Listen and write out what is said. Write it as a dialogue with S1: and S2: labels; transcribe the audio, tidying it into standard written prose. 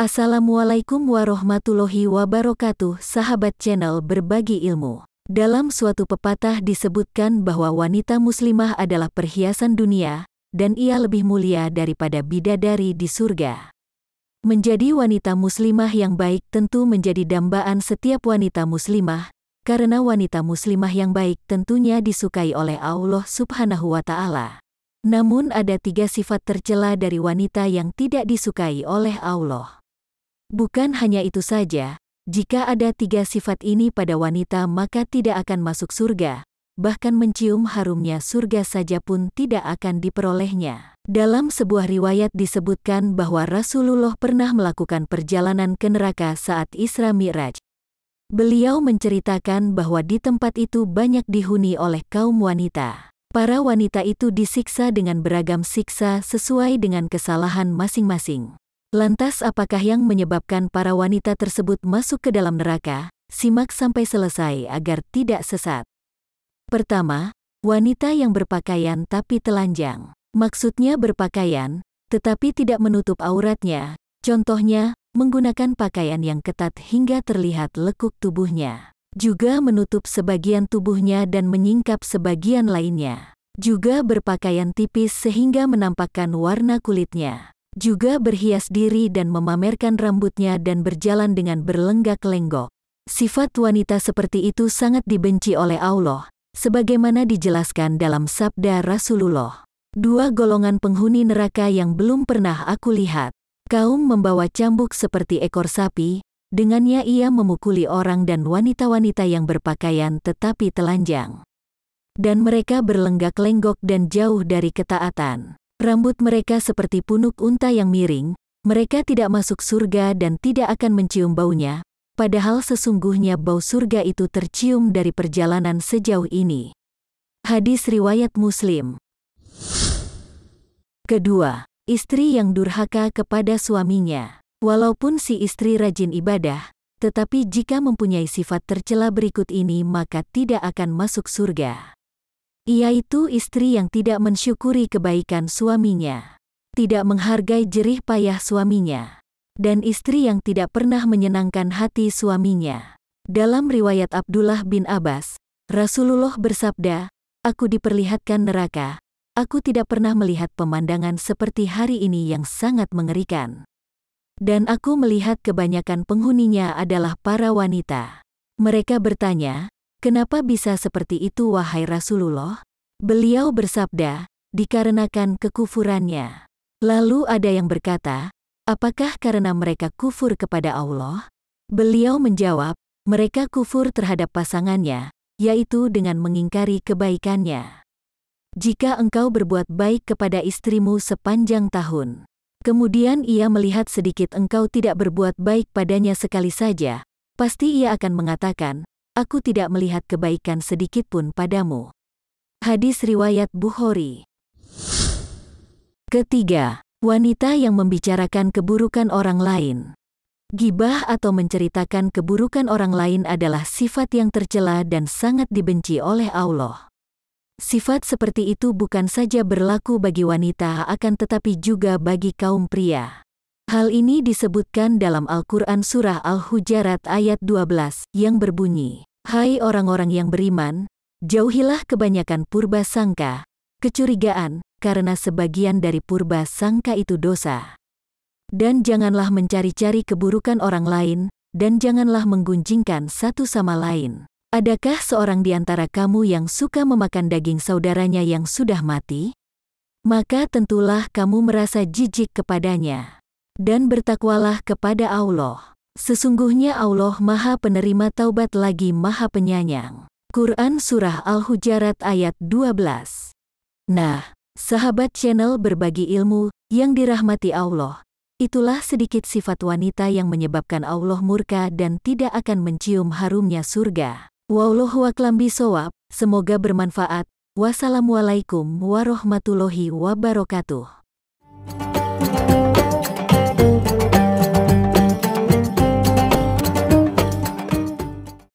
S1: Assalamualaikum warahmatullahi wabarakatuh, sahabat channel Berbagi Ilmu. Dalam suatu pepatah disebutkan bahwa wanita muslimah adalah perhiasan dunia, dan ia lebih mulia daripada bidadari di surga. Menjadi wanita muslimah yang baik tentu menjadi dambaan setiap wanita muslimah, karena wanita muslimah yang baik tentunya disukai oleh Allah Subhanahu wa Ta'ala. Namun ada 3 sifat tercela dari wanita yang tidak disukai oleh Allah. Bukan hanya itu saja, jika ada 3 sifat ini pada wanita maka tidak akan masuk surga, bahkan mencium harumnya surga saja pun tidak akan diperolehnya. Dalam sebuah riwayat disebutkan bahwa Rasulullah pernah melakukan perjalanan ke neraka saat Isra Mi'raj. Beliau menceritakan bahwa di tempat itu banyak dihuni oleh kaum wanita. Para wanita itu disiksa dengan beragam siksa sesuai dengan kesalahan masing-masing. Lantas apakah yang menyebabkan para wanita tersebut masuk ke dalam neraka? Simak sampai selesai agar tidak sesat. Pertama, wanita yang berpakaian tapi telanjang. Maksudnya berpakaian, tetapi tidak menutup auratnya. Contohnya, menggunakan pakaian yang ketat hingga terlihat lekuk tubuhnya. Juga menutup sebagian tubuhnya dan menyingkap sebagian lainnya. Juga berpakaian tipis sehingga menampakkan warna kulitnya. Juga berhias diri dan memamerkan rambutnya dan berjalan dengan berlenggak-lenggok. Sifat wanita seperti itu sangat dibenci oleh Allah, sebagaimana dijelaskan dalam sabda Rasulullah. 2 golongan penghuni neraka yang belum pernah aku lihat. Kaum membawa cambuk seperti ekor sapi, dengannya ia memukuli orang dan wanita-wanita yang berpakaian tetapi telanjang. Dan mereka berlenggak-lenggok dan jauh dari ketaatan. Rambut mereka seperti punuk unta yang miring, mereka tidak masuk surga dan tidak akan mencium baunya, padahal sesungguhnya bau surga itu tercium dari perjalanan sejauh ini. Hadis riwayat Muslim. Kedua, istri yang durhaka kepada suaminya. Walaupun si istri rajin ibadah, tetapi jika mempunyai sifat tercela berikut ini maka tidak akan masuk surga. Yaitu istri yang tidak mensyukuri kebaikan suaminya, tidak menghargai jerih payah suaminya, dan istri yang tidak pernah menyenangkan hati suaminya. Dalam riwayat Abdullah bin Abbas, Rasulullah bersabda, "Aku diperlihatkan neraka, aku tidak pernah melihat pemandangan seperti hari ini yang sangat mengerikan. Dan aku melihat kebanyakan penghuninya adalah para wanita." Mereka bertanya, "Kenapa bisa seperti itu wahai Rasulullah?" Beliau bersabda, "Dikarenakan kekufurannya." Lalu ada yang berkata, "Apakah karena mereka kufur kepada Allah?" Beliau menjawab, "Mereka kufur terhadap pasangannya, yaitu dengan mengingkari kebaikannya. Jika engkau berbuat baik kepada istrimu sepanjang tahun, kemudian ia melihat sedikit engkau tidak berbuat baik padanya sekali saja, pasti ia akan mengatakan, 'Aku tidak melihat kebaikan sedikit pun padamu.'" Hadis riwayat Bukhari. Ketiga, wanita yang membicarakan keburukan orang lain. Gibah atau menceritakan keburukan orang lain adalah sifat yang tercela dan sangat dibenci oleh Allah. Sifat seperti itu bukan saja berlaku bagi wanita akan tetapi juga bagi kaum pria. Hal ini disebutkan dalam Al-Quran Surah Al-Hujarat ayat 12 yang berbunyi, "Hai orang-orang yang beriman, jauhilah kebanyakan purba sangka, kecurigaan, karena sebagian dari purba sangka itu dosa. Dan janganlah mencari-cari keburukan orang lain, dan janganlah menggunjingkan satu sama lain. Adakah seorang di antara kamu yang suka memakan daging saudaranya yang sudah mati? Maka tentulah kamu merasa jijik kepadanya. Dan bertakwalah kepada Allah. Sesungguhnya Allah Maha Penerima Taubat lagi Maha Penyayang." Quran Surah Al-Hujarat ayat 12. Nah, sahabat channel Berbagi Ilmu yang dirahmati Allah, itulah sedikit sifat wanita yang menyebabkan Allah murka dan tidak akan mencium harumnya surga. Wallahu a'lam bishawab, semoga bermanfaat. Wassalamualaikum warahmatullahi wabarakatuh.